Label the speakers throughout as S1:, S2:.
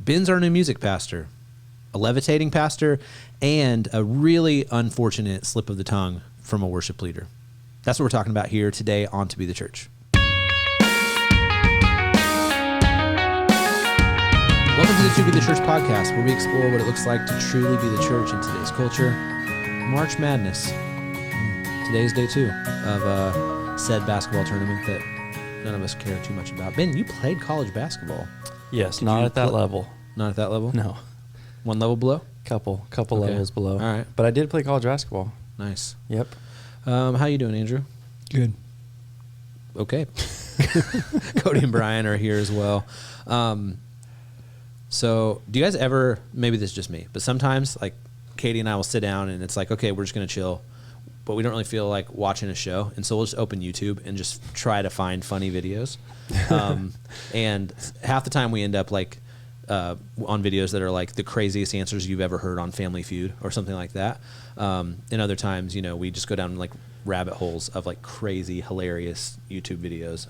S1: Ben's our new music pastor, a levitating pastor, and a really unfortunate slip of the tongue from a worship leader. That's what we're talking about here today on To Be the Church. Welcome to the To Be the Church podcast, where we explore what it looks like to truly be the church in today's culture. March Madness. Today's day 2 of said basketball tournament that none of us care too much about. Ben, you played college basketball.
S2: Yes, not at that level.
S1: Not at that level?
S2: No.
S1: One level below?
S2: Couple
S1: Okay.
S2: levels below.
S1: All right.
S2: But I did play college basketball.
S1: Nice.
S2: Yep.
S1: How you doing, Andrew?
S3: Good.
S1: Okay. Cody and Brian are here as well. So do you guys ever, maybe this is just me, but sometimes like Katie and I will sit down and it's like, okay, we're just going to chill, but we don't really feel like watching a show. And so we'll just open YouTube and just try to find funny videos. And half the time we end up like on videos that are like the craziest answers you've ever heard on Family Feud or something like that. And other times, we just go down like rabbit holes of like crazy, hilarious YouTube videos.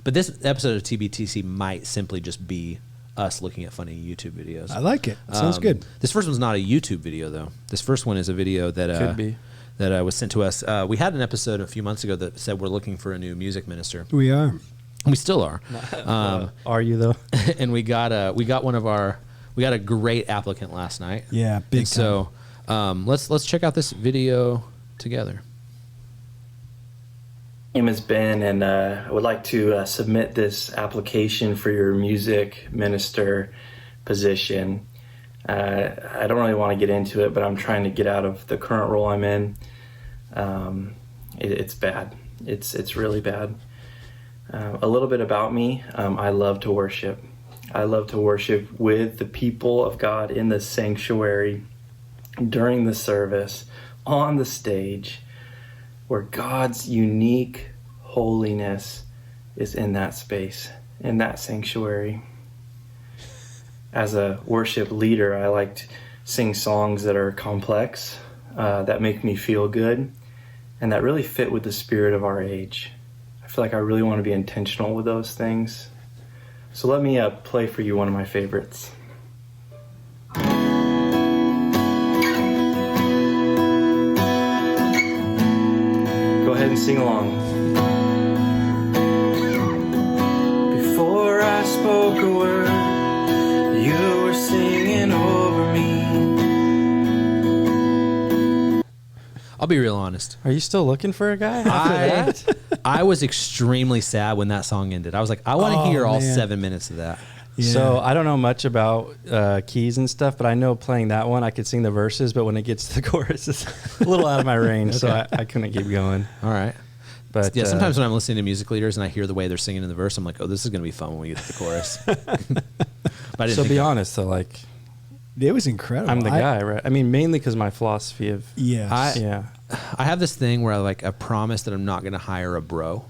S1: But this episode of TBTC might simply just be us looking at funny YouTube videos.
S3: I like it. Sounds good.
S1: This first one's not a YouTube video though. This first one is a video that
S2: Could be.
S1: that was sent to us. We had an episode a few months ago that said we're looking for a new music minister.
S3: We are.
S1: We still are.
S2: Are you though?
S1: And we got a great applicant last night.
S3: Yeah, big
S1: and so let's check out this video together.
S4: My name is Ben, and I would like to submit this application for your music minister position. I don't really want to get into it, but I'm trying to get out of the current role I'm in. It's bad. It's really bad. A little bit about me. I love to worship. I love to worship with the people of God in the sanctuary, during the service, on the stage, where God's unique holiness is in that space, in that sanctuary. As a worship leader, I like to sing songs that are complex, that make me feel good, and that really fit with the spirit of our age. I feel like I really want to be intentional with those things. So let me play for you one of my favorites. Go ahead and sing along. Before I spoke a word, you were singing over me.
S1: I'll be real honest.
S2: Are you still looking for a guy after that?
S1: I was extremely sad when that song ended. I was like, I want to hear all 7 minutes of that.
S3: Yeah.
S2: So I don't know much about keys and stuff, but I know playing that one, I could sing the verses, but when it gets to the chorus, it's a little out of my range, so I couldn't keep going.
S1: All right.
S2: But
S1: yeah, sometimes when I'm listening to music leaders and I hear the way they're singing in the verse, I'm like, oh, this is going to be fun when we get to the chorus. But I didn't
S2: so
S1: think
S2: be
S1: that.
S2: honest, though, like,
S3: It was incredible.
S2: I'm the guy, right? I mean, mainly because my philosophy of...
S3: Yes.
S1: I have this thing where I promise that I'm not going to hire a bro.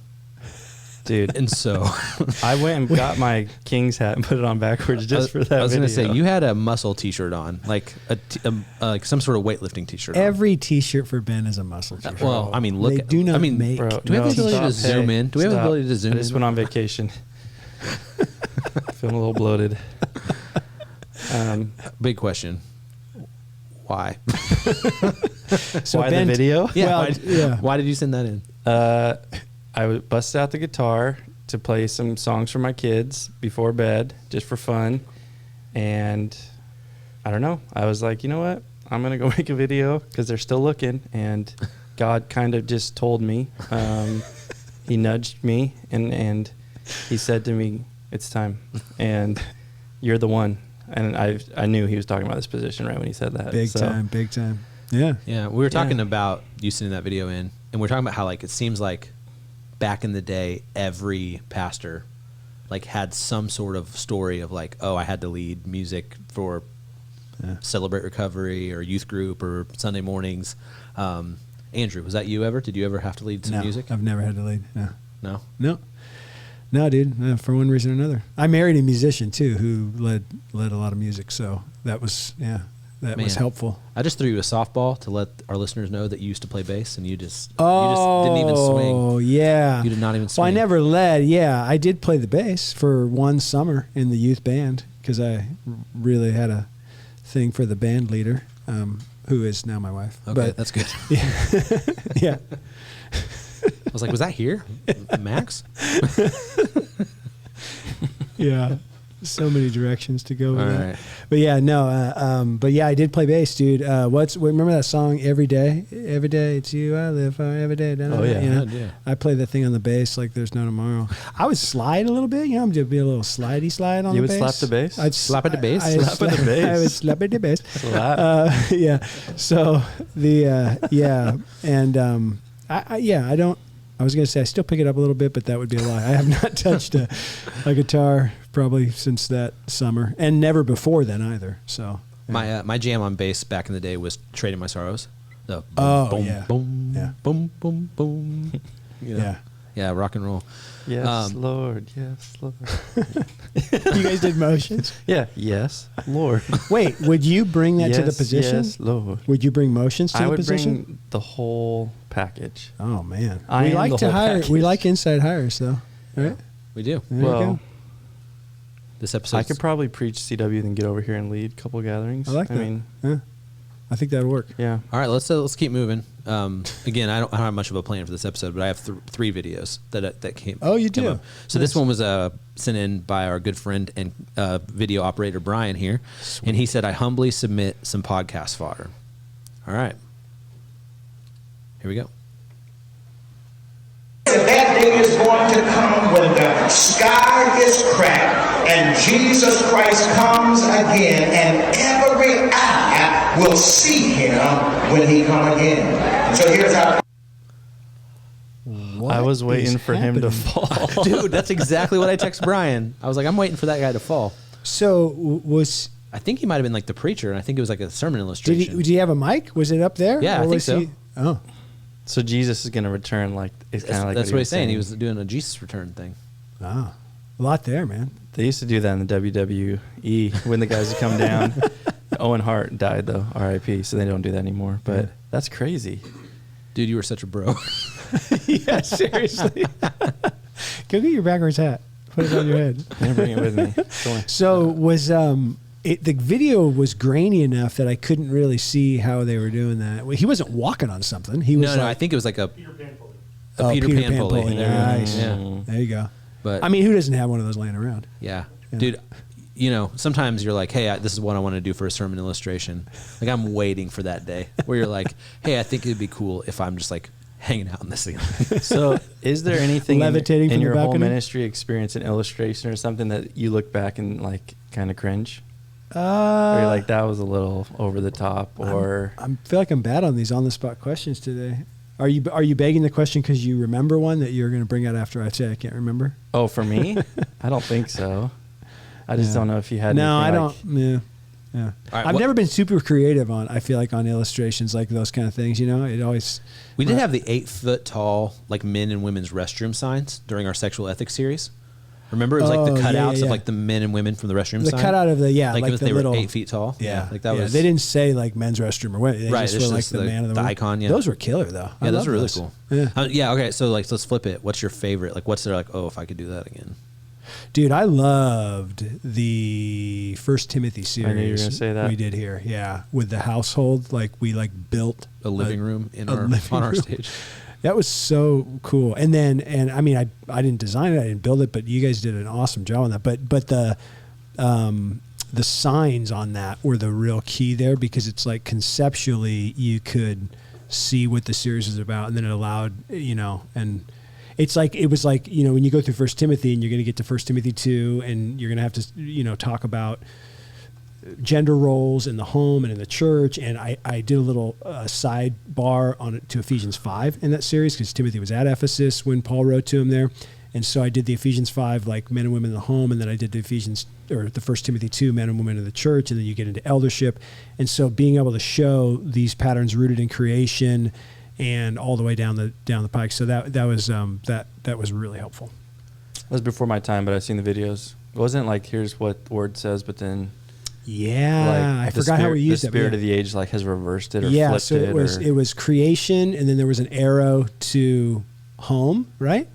S2: Dude.
S1: And so
S2: I went and got my King's hat and put it on backwards just for that
S1: I was
S2: video.
S1: going to say, you had a muscle t-shirt on, like like some sort of weightlifting t-shirt on.
S3: Every T-shirt for Ben is a muscle T-shirt.
S1: Well, I mean, look.
S3: They do not make...
S2: Bro,
S1: do we have the ability to
S2: stop.
S1: zoom in? Do we have the
S2: Stop.
S1: ability to zoom
S2: I
S1: in?
S2: just went on vacation. Feeling a little bloated.
S1: Big question. Why?
S3: So
S2: Why
S3: Ben,
S2: the video?
S1: Yeah.
S3: Well,
S1: Why did you send that in?
S2: I busted out the guitar to play some songs for my kids before bed, just for fun. And I don't know. I was like, you know what? I'm going to go make a video because they're still looking. And God kind of just told me. He nudged me and he said to me, it's time. And you're the one. And I knew he was talking about this position right when he said that.
S3: Big time. Yeah.
S1: Yeah, we were talking about you sending that video in, and we're talking about how it seems like back in the day, every pastor had some sort of story of I had to lead music for Celebrate Recovery or youth group or Sunday mornings. Andrew, was that you ever? Did you ever have to lead some music?
S3: I've never had to lead.
S1: No?
S3: No, dude. For one reason or another. I married a musician too who led a lot of music, so that was was helpful.
S1: I just threw you a softball to let our listeners know that you used to play bass, and you just didn't even swing.
S3: Oh, yeah.
S1: You did not even swing.
S3: Well, I never led. Yeah, I did play the bass for one summer in the youth band, because I really had a thing for the band leader, who is now my wife.
S1: Okay,
S3: but,
S1: that's good.
S3: Yeah.
S1: I was like, was that here, Max?
S3: Yeah. So many directions to go with
S1: All
S3: that.
S1: right.
S3: But yeah, no. But yeah, I did play bass, dude. Remember that song, Every Day? Every day it's you I live for, every day.
S2: Oh, yeah.
S3: You know?
S1: Yeah.
S3: I play that thing on the bass like there's no tomorrow. I would slide a little bit, you know, I'm just be a little slidey slide on
S2: You
S3: the
S2: would
S3: bass.
S2: slap the bass?
S3: I'd
S1: Slap at the bass?
S2: Slap at the bass.
S3: I would slap at the bass.
S2: Slap.
S3: Yeah. So yeah, and I don't. I was gonna say I still pick it up a little bit, but that would be a lie. I have not touched a guitar probably since that summer, and never before then either. So yeah.
S1: My jam on bass back in the day was Trading My Sorrows. The boom,
S3: Oh,
S1: boom,
S3: yeah.
S1: boom,
S3: Yeah.
S1: boom, boom, boom. You know?
S3: Yeah.
S1: Yeah, rock and roll.
S2: Yes, Lord. Yes, Lord.
S3: You guys did motions.
S2: Yeah. Yes, Lord.
S3: Wait, would you bring that to the
S2: Yes,
S3: position?
S2: Yes, Lord.
S3: Would you bring motions to
S2: I
S3: the
S2: would
S3: position?
S2: bring the whole package.
S3: Oh man,
S2: I
S3: we
S2: am
S3: like
S2: the
S3: to
S2: whole
S3: hire.
S2: package.
S3: We like inside hires, though, right?
S1: We do.
S3: There you
S2: well,
S3: go.
S1: This episode.
S2: I could probably preach CW, then get over here and lead a couple gatherings.
S3: I like that.
S2: I mean,
S3: Yeah. I think that'd work.
S2: yeah.
S1: All right, let's keep moving. Again, I don't have much of a plan for this episode, but I have three videos that came.
S3: Oh, you
S1: came
S3: do?
S1: up. So this one was sent in by our good friend and video operator Brian here, and he said, "I humbly submit some podcast fodder." All right, here we go.
S5: That day is going to come when the sky is cracked and Jesus Christ comes again, and every eye will see him when he come again. So here's how.
S3: What
S2: I was waiting
S3: is
S2: for him to
S3: happening?
S2: fall.
S1: Dude, that's exactly what I text Brian. I was like, I'm waiting for that guy to fall.
S3: So was
S1: I think he might have been like the preacher, and I think it was like a sermon
S3: did
S1: illustration.
S3: he have a mic? Was it up there?
S1: Yeah, I
S3: Or
S1: think
S3: was
S1: so.
S3: he- Oh,
S2: So Jesus is going to return like it's kind of like
S1: That's what he's saying. He
S2: was
S1: was doing a Jesus return thing.
S3: wow, a lot there, man.
S2: They used to do that in the WWE when the guys would come down. Owen Hart died though, R.I.P. So they don't do that anymore. But that's crazy.
S1: Dude, you were such a bro.
S3: Yeah, seriously. Go get your backwards hat. Put it on your head.
S2: I'm gonna bring it with me. Go on.
S3: So was the video was grainy enough that I couldn't really see how they were doing that. Well, he wasn't walking on something. He was
S1: No,
S3: like,
S1: I think it was like a Peter Pan pulley.
S3: pulley. Nice.
S1: Yeah.
S3: There you go.
S1: But
S3: I mean, who doesn't have one of those laying around?
S1: yeah.
S3: Yeah.
S1: Dude, you know, sometimes you're like, hey, this is what I want to do for a sermon illustration. Like, I'm waiting for that day where you're like, hey, I think it'd be cool if I'm just like hanging out in this thing.
S2: So, is there anything
S3: Levitating
S2: in
S3: from the
S2: your whole
S3: balcony?
S2: ministry experience, an illustration or something that you look back and like kind of cringe? Or you're like, that was a little over the top, or
S3: I feel like I'm bad on these on the spot questions today. Are you begging the question because you remember one that you're going to bring out after I say I can't remember?
S2: oh, for me, I don't think so. I just
S3: Yeah.
S2: don't know if you had.
S3: No, I
S2: anything
S3: don't.
S2: like-
S3: Yeah. Yeah.
S1: All right,
S3: I've
S1: what-
S3: never been super creative on. I feel like on illustrations like those kind of things. You know, it always.
S1: We did have the 8-foot tall, like men and women's restroom signs during our sexual ethics series. Remember, it was like
S3: Oh,
S1: the
S3: yeah,
S1: cutouts
S3: yeah.
S1: of like the men and women from the restroom
S3: The
S1: sign.
S3: cutout of the
S1: like,
S3: like
S1: if
S3: the
S1: they
S3: little
S1: were 8 feet tall.
S3: Yeah,
S1: like that
S3: yeah.
S1: was.
S3: They didn't say like men's restroom or what. They
S1: Right,
S3: just
S1: it's
S3: were like
S1: just
S3: the man of the
S1: the
S3: woman.
S1: icon, yeah.
S3: Those were killer though. I
S1: Yeah, those
S3: love
S1: are really cool.
S3: Yeah.
S1: Yeah. Okay. So like, let's flip it. What's your favorite? Like, what's there like? Oh, if I could do that again.
S3: Dude, I loved the First Timothy series.
S2: I knew you were gonna say that.
S3: We did here, yeah, with the household. Like we like built
S1: A living room in
S3: a
S1: our
S3: living
S1: on our
S3: room.
S1: stage.
S3: That was so cool. And I mean, I didn't design it, I didn't build it, but you guys did an awesome job on that. But the signs on that were the real key there, because it's like conceptually you could see what the series is about, and then it allowed, you know, and it's like, it was like, you know, when you go through First Timothy and you're going to get to First Timothy 2 and you're going to have to, you know, talk about gender roles in the home and in the church. And I did a little sidebar on it to Ephesians 5 in that series, because Timothy was at Ephesus when Paul wrote to him there. And so I did the Ephesians 5, like men and women in the home. And then I did the First Timothy 2, men and women in the church. And then you get into eldership. And so being able to show these patterns rooted in creation and all the way down the pike. So that was really helpful.
S2: That was before my time, but I've seen the videos. It wasn't like here's what the word says, but then
S3: Yeah,
S2: like
S3: I forgot how we used
S2: the
S3: it.
S2: spirit
S3: but
S2: of the age like has reversed it or
S3: yeah,
S2: flipped
S3: so
S2: it.
S3: it was creation, and then there was an arrow to home, right?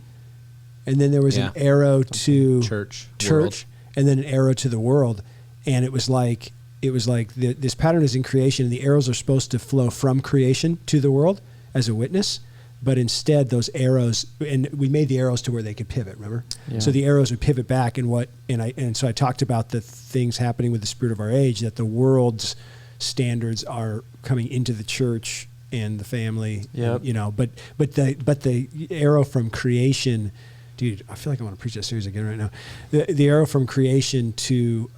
S3: And then there was
S1: Yeah.
S3: an arrow to
S1: Church.
S3: church,
S1: World.
S3: and then an arrow to the world. and it was like this pattern is in creation, and the arrows are supposed to flow from creation to the world as a witness. But instead, those arrows, and we made the arrows to where they could pivot. Remember, so the arrows would pivot back, and so I talked about the things happening with the spirit of our age, that the world's standards are coming into the church and the family.
S2: Yep.
S3: But the arrow from creation, dude, I feel like I want to preach that series again right now. The arrow from creation to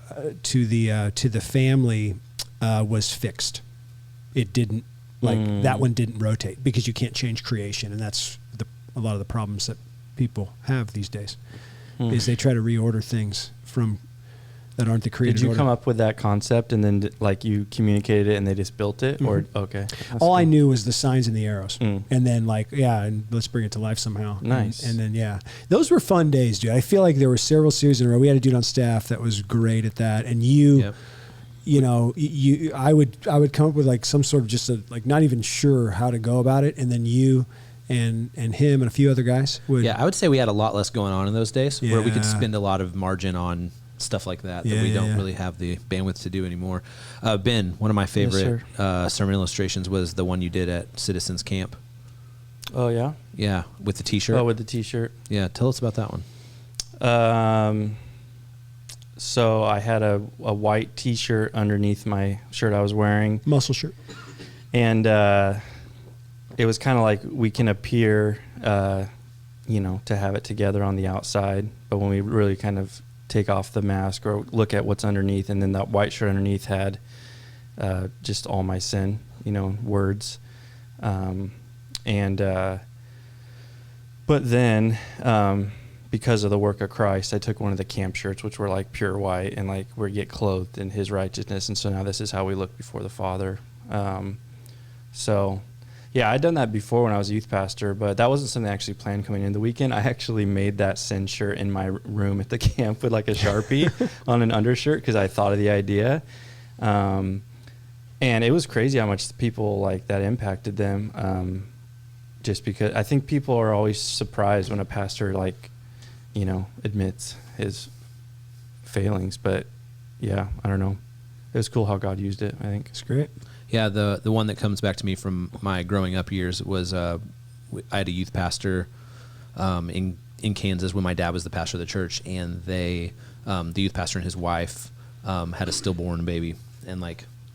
S3: the family was fixed. It didn't. That one didn't rotate because you can't change creation, and that's a lot of the problems that people have these days. Is they try to reorder things from that aren't the created
S2: Did you
S3: order.
S2: come up with that concept and then you communicated it and they just built it? Or okay,
S3: all I knew was the signs and the arrows,
S2: Mm.
S3: and then and let's bring it to life somehow.
S2: Nice.
S3: And then those were fun days, dude. I feel like there were several series in a row. We had a dude on staff that was great at that, and you. Yep. I would come up with like some sort of just not even sure how to go about it, and then you and him and a few other guys would.
S1: Yeah, I would say we had a lot less going on in those days, where we could
S3: Yeah.
S1: spend a lot of margin on stuff like that we don't really have the bandwidth to do anymore. Ben, one of my favorite sermon illustrations was the one you did at Citizens Camp.
S2: Oh yeah.
S1: Yeah, with the T-shirt.
S2: Oh, with the T-shirt.
S1: Yeah, tell us about that one.
S2: So I had a white T-shirt underneath my shirt I was wearing.
S3: Muscle shirt.
S2: And it was kind of like we can appear, to have it together on the outside. But when we really kind of take off the mask or look at what's underneath, and then that white shirt underneath had just all my sin, words. But then... because of the work of Christ, I took one of the camp shirts, which were like pure white, and like we get clothed in His righteousness, and so now this is how we look before the Father. I'd done that before when I was a youth pastor, but that wasn't something I actually planned coming in the weekend. I actually made that sin shirt in my room at the camp with like a Sharpie on an undershirt because I thought of the idea, and it was crazy how much the people that impacted them. Just because I think people are always surprised when a pastor admits his failings, but I don't know. It was cool how God used it, I think.
S3: It's great.
S1: Yeah, the one that comes back to me from my growing up years was I had a youth pastor in Kansas when my dad was the pastor of the church, and the youth pastor and his wife had a stillborn baby, and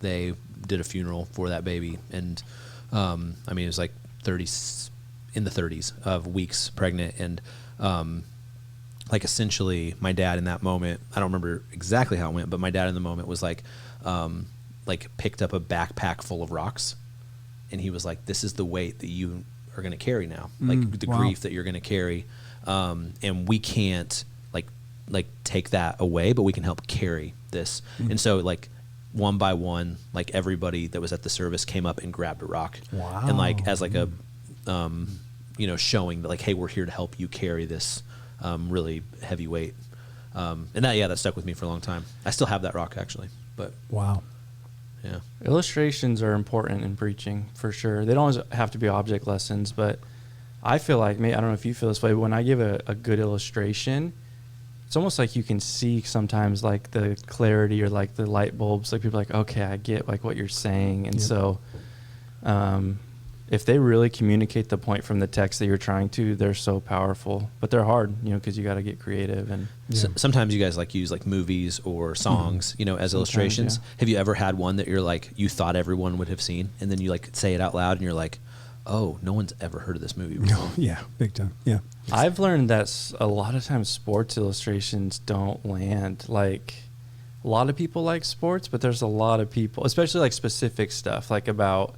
S1: they did a funeral for that baby, and it was 30s of weeks pregnant, and essentially my dad in that moment, I don't remember exactly how it went, but my dad in the moment was picked up a backpack full of rocks, and he was like, this is the weight that you are going to carry now, the grief that you're going to carry, and we can't take that away, but we can help carry this. And so one by one, everybody that was at the service came up and grabbed a rock, and as a showing that hey, we're here to help you carry this really heavy weight, and that stuck with me for a long time. I still have that rock actually, but yeah.
S2: Illustrations are important in preaching for sure. They don't always have to be object lessons, but I feel like, I don't know if you feel this way, but when I give a good illustration, it's almost like you can see sometimes the clarity or the light bulbs. People are like, okay, I get what you're saying, and so. If they really communicate the point from the text that you're trying to, they're so powerful. But they're hard, because you got to get creative. And
S1: sometimes you guys use movies or songs, as illustrations. Have you ever had one that you're you thought everyone would have seen, and then you say it out loud, and you're like, oh, no one's ever heard of this movie before?
S3: Yeah, big time. Yeah,
S2: I've learned that a lot of times sports illustrations don't land. A lot of people like sports, but there's a lot of people, especially specific stuff, about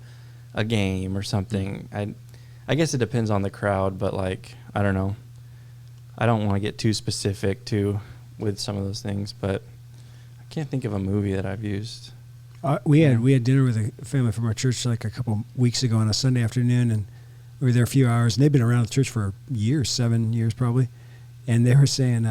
S2: a game or something. I guess it depends on the crowd, but I don't know. I don't want to get too specific with some of those things, but I can't think of a movie that I've used.
S3: We had dinner with a family from our church a couple weeks ago on a Sunday afternoon, and we were there a few hours, and they've been around the church for years, 7 years probably, and they were saying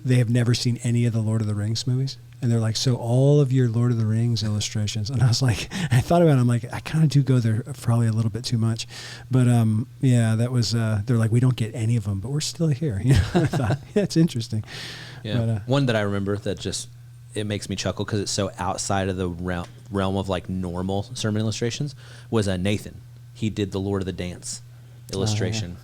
S3: they have never seen any of the Lord of the Rings movies. And they're so all of your Lord of the Rings illustrations. And I was I thought about it. I'm I kind of do go there probably a little bit too much. But, that was, they're we don't get any of them, but we're still here. I thought, that's interesting.
S1: Yeah. But, one that I remember that just it makes me chuckle because it's so outside of the realm of like normal sermon illustrations, was Nathan. He did the Lord of the Dance illustration.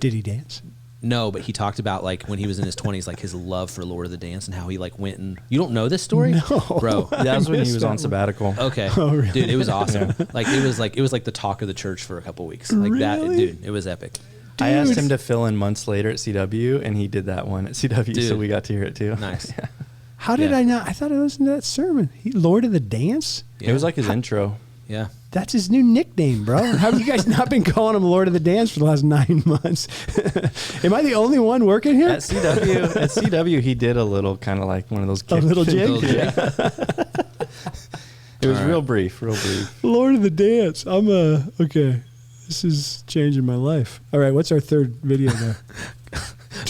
S3: Did he dance?
S1: No, but he talked about like when he was in his 20s, like his love for Lord of the Dance and how he like went and you don't know this story,
S3: No.
S1: bro.
S2: That was when he
S3: missed
S2: was
S3: that
S2: on
S3: one.
S2: sabbatical.
S1: Okay,
S3: Oh, really?
S1: dude, it was awesome. It was like the talk of the church for a couple weeks. Like that,
S3: Really?
S1: dude. It was epic.
S2: I asked
S3: Dude.
S2: him to fill in months later at CW, and he did that one at CW, so
S1: Dude.
S2: we got to hear it too.
S1: Nice.
S3: How did
S1: Yeah.
S3: I not? I thought I listened to that sermon. Lord of the Dance?
S2: It was like his intro.
S1: Yeah.
S3: That's his new nickname, bro. How have you guys not been calling him Lord of the Dance for the last 9 months? Am I the only one working here?
S2: At CW, he did a little kind of like one of those
S3: A
S2: kick
S3: little
S2: things.
S3: jig?
S1: Yeah.
S2: It was
S1: All right.
S2: real brief, real brief.
S3: Lord of the Dance. Okay. This is changing my life. All right, what's our third video there?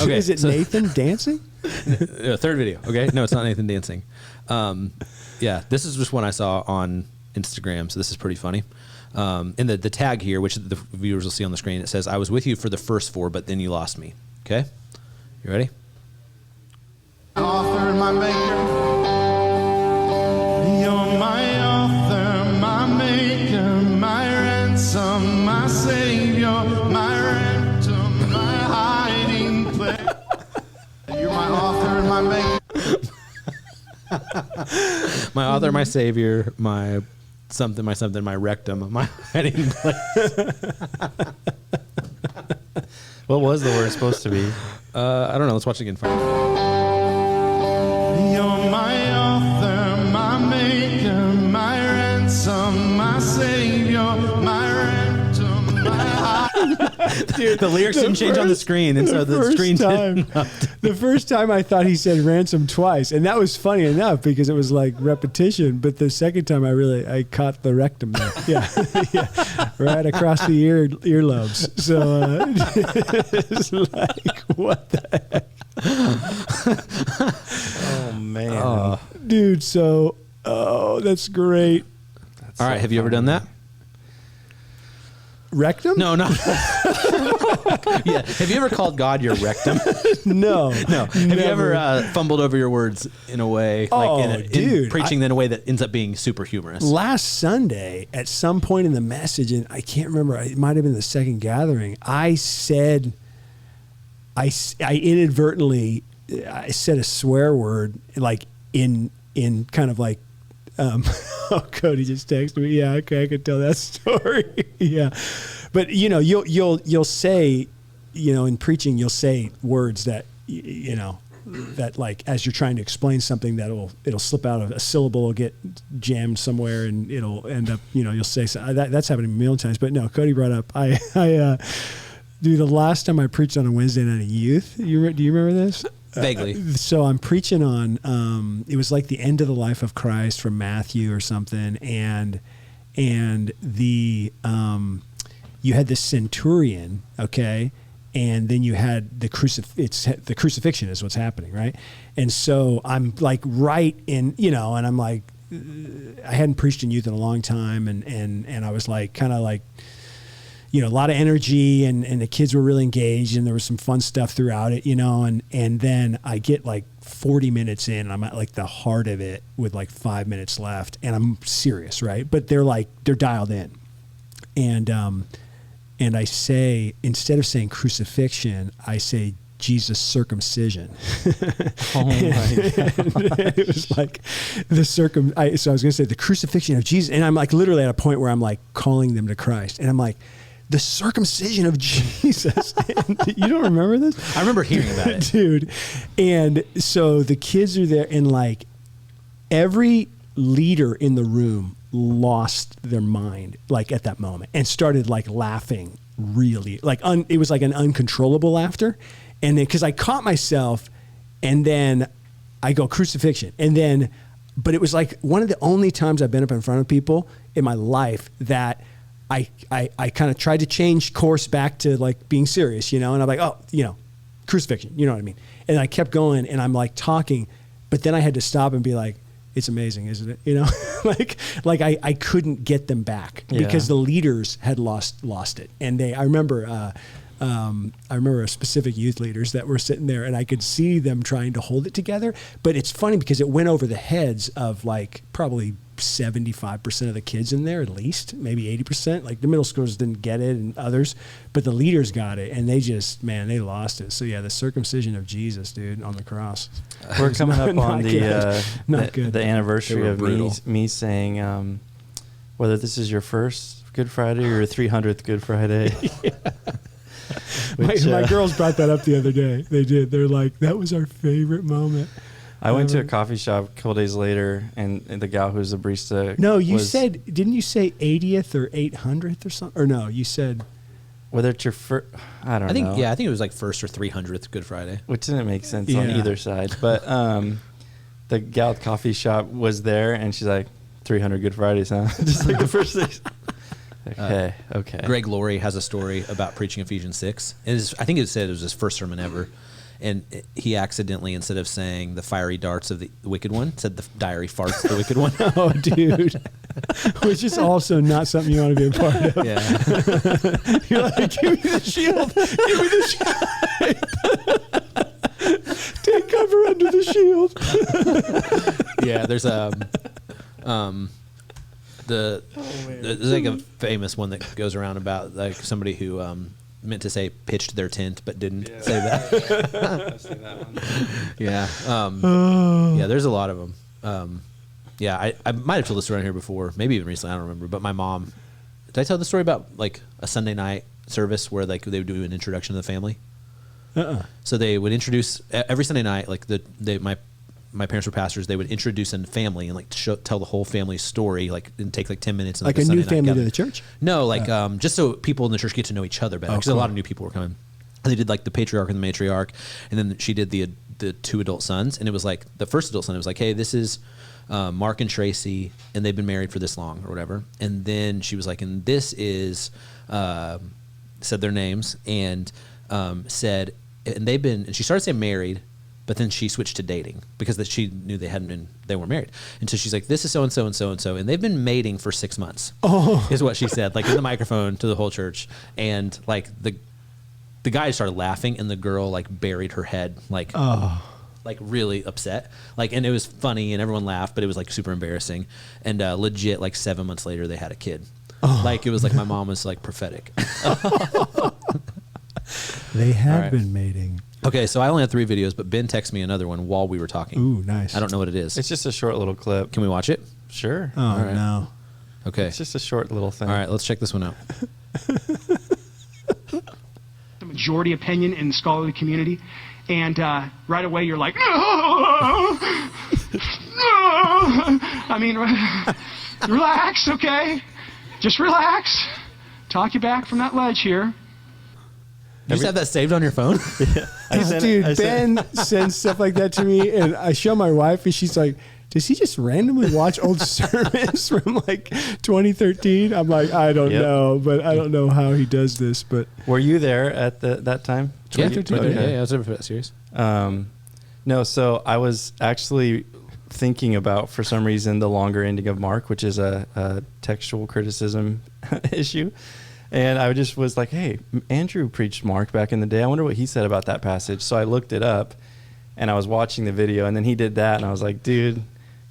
S1: Okay,
S3: Is it
S1: so-
S3: Nathan dancing?
S1: Third video. Okay. No, it's not Nathan dancing. Yeah. This is just one I saw on Instagram. So this is pretty funny. In the tag here, which the viewers will see on the screen, it says, "I was with you for the first 4, but then you lost me." Okay. You ready?
S6: Author, my maker. You're my author, my maker, my ransom, my savior, my ransom, my hiding place. You're my author and my maker.
S1: My author, my savior, my something, my rectum, my hiding place.
S2: What was the word supposed to be?
S1: I don't know. Let's watch it again. Fine.
S6: You're my author, my maker, my ransom, my savior, my ransom, my
S1: Dude, the lyrics didn't change on the screen, and so the
S3: first
S1: screen
S3: time,
S1: didn't.
S3: the first time I thought he said ransom twice, and that was funny enough because it was like repetition. But the second time, I caught the rectum there, yeah, yeah, right across the earlobes. So it's like, what the heck,
S2: Oh man.
S3: dude? So, that's great.
S1: All right. Have you ever done that?
S3: Rectum?
S1: No, no. Yeah. Have you ever called God your rectum?
S3: no,
S1: No. Have you ever fumbled over your words in a way,
S3: Oh,
S1: in
S3: dude,
S1: preaching in a way that ends up being super humorous?
S3: Last Sunday, at some point in the message, and I can't remember, it might have been the second gathering, I said, I inadvertently, I said a swear word, like in kind of like, oh, Cody just texted me. Yeah, okay, I could tell that story. Yeah, but you'll say, in preaching, you'll say words that that like as you're trying to explain something it'll slip out of a syllable, will get jammed somewhere, and it'll end up you'll say that's happened to me a million times. But no, Cody brought up dude, the last time I preached on a Wednesday night of youth, do you remember this?
S1: Vaguely.
S3: So I'm preaching on, it was like the end of the life of Christ from Matthew or something. And the, you had the centurion, okay. And then you had the crucifixion is what's happening. Right. And so I'm like right in, and I'm like, I hadn't preached in youth in a long time. And I was like, kind of like, a lot of energy, and the kids were really engaged, and there was some fun stuff throughout it, and then I get like 40 minutes in, and I'm at like the heart of it with like 5 minutes left, and I'm serious, right? But they're dialed in. And I say, instead of saying crucifixion, I say Jesus' circumcision.
S2: Oh my God.
S3: It was like so I was going to say the crucifixion of Jesus, and I'm like literally at a point where I'm like calling them to Christ, and I'm like, the circumcision of Jesus. You don't remember this?
S1: I remember hearing about it.
S3: Dude. And so the kids are there, and like every leader in the room lost their mind like at that moment and started like laughing really like it was like an uncontrollable laughter. And then, cause I caught myself, and then I go crucifixion, and then, but it was like one of the only times I've been up in front of people in my life that I kind of tried to change course back to like being serious, and I'm like, crucifixion, you know what I mean? And I kept going, and I'm like talking, but then I had to stop and be like, it's amazing, isn't it? like I couldn't get them back because the leaders had lost it. And I remember I remember specific youth leaders that were sitting there, and I could see them trying to hold it together. But it's funny because it went over the heads of like probably 75% of the kids in there, at least maybe 80%. Like the middle schoolers didn't get it, and others, but the leaders got it, and they just, man, they lost it. So yeah, the circumcision of Jesus, dude, on the cross.
S2: We're coming up on
S3: Not good.
S2: the anniversary of
S1: brutal.
S2: me saying whether this is your first Good Friday or your 300th Good Friday. Which,
S3: my girls brought that up the other day. They did. They're like, that was our favorite moment.
S2: I went to a coffee shop a couple days later, and the gal who's a barista.
S3: No, you said, didn't you say 80th or 800th or something? Or no, you said
S2: whether it's your first. I don't know.
S1: I think it was like first or 300th Good Friday.
S2: Which didn't make sense on
S3: Yeah.
S2: either side. But the gal at the coffee shop was there, and she's like, 300 Good Fridays, huh? Just like the first thing. Okay.
S1: Greg Laurie has a story about preaching Ephesians 6. I think it said it was his first sermon ever. And he accidentally, instead of saying the fiery darts of the wicked one, said the diary farts of the wicked one.
S3: oh, dude. Which is also not something you want to be a part of.
S1: Yeah.
S3: You're like, give me the shield. Give me the shield. Take cover under the shield.
S1: Yeah, there's there's like a famous one that goes around about like somebody who meant to say pitched their tent but didn't say that.
S2: I've seen that one.
S1: Yeah. Yeah, there's a lot of them. Yeah, I might have told this story on here before, maybe even recently, I don't remember. But my mom, did I tell the story about like a Sunday night service where like they would do an introduction to the family? So they would introduce every Sunday night, like my parents were pastors. They would introduce a family and like tell the whole family's story, like and take like 10 minutes.
S3: Like a new family to the church?
S1: No, like just so people in the church get to know each other better. Because a lot of new people were coming. And they did like the patriarch and the matriarch, and then she did the two adult sons. And it was like the first adult son. It was like, hey, this is Mark and Tracy, and they've been married for this long or whatever. And then she was like, and this is said their names and said, and they've been. And she started saying married. But then she switched to dating because she knew they weren't married. And so she's like, this is so-and-so and so-and-so. And they've been mating for 6 months, is what she said, like in the microphone to the whole church. And like the guy started laughing and the girl like buried her head, like really upset. Like, and it was funny and everyone laughed, but it was like super embarrassing. And legit, like 7 months later, they had a kid. Like, it was like my mom was like prophetic.
S3: They had
S1: right.
S3: been mating.
S1: Okay, so I only had 3 videos, but Ben texted me another one while we were talking.
S3: Ooh, nice.
S1: I don't know what it is.
S2: It's just a short little clip.
S1: Can we watch it?
S2: Sure.
S3: Oh,
S1: All right.
S3: no.
S1: Okay.
S2: It's just a short little thing.
S1: All right, let's check this one out.
S7: The majority opinion in the scholarly community, and right away you're like, I mean, relax, okay? Just relax. Talk you back from that ledge here.
S1: You just have that saved on your phone?
S3: Dude, Ben sends stuff like that to me, and I show my wife, and she's like, does he just randomly watch old sermons from like 2013? I'm like, I don't know, but I don't know how he does this. But
S2: were you there at that time?
S1: Yeah,
S3: 2013?
S1: yeah, I was never for that series.
S2: No, so I was actually thinking about, for some reason, the longer ending of Mark, which is a textual criticism issue. And I just was like, hey, Andrew preached Mark back in the day. I wonder what he said about that passage. So I looked it up, and I was watching the video, and then he did that, and I was like, dude,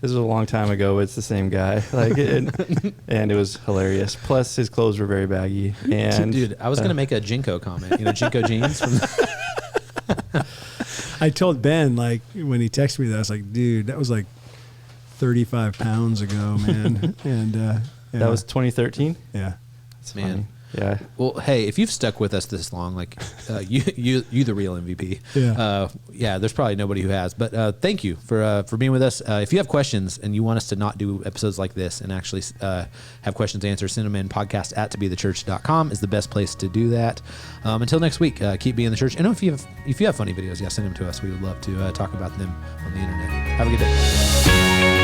S2: this was a long time ago. But it's the same guy. Like, and it was hilarious. Plus, his clothes were very baggy. And
S1: dude, I was gonna make a Jinko comment. You know, Jinko jeans.
S3: I told Ben, like, when he texted me that, I was like, dude, that was like 35 pounds ago, man. And
S2: that was 2013.
S3: Yeah,
S2: That's
S1: Man.
S2: funny. Yeah.
S1: Well, hey, if you've stuck with us this long, like you the real MVP.
S3: Yeah.
S1: There's probably nobody who has, but thank you for being with us. If you have questions and you want us to not do episodes like this and actually have questions answered, send them in. podcast@toBeTheChurch.com is the best place to do that. Until next week, keep being the church. And if you have funny videos, send them to us. We would love to talk about them on the internet. Have a good day.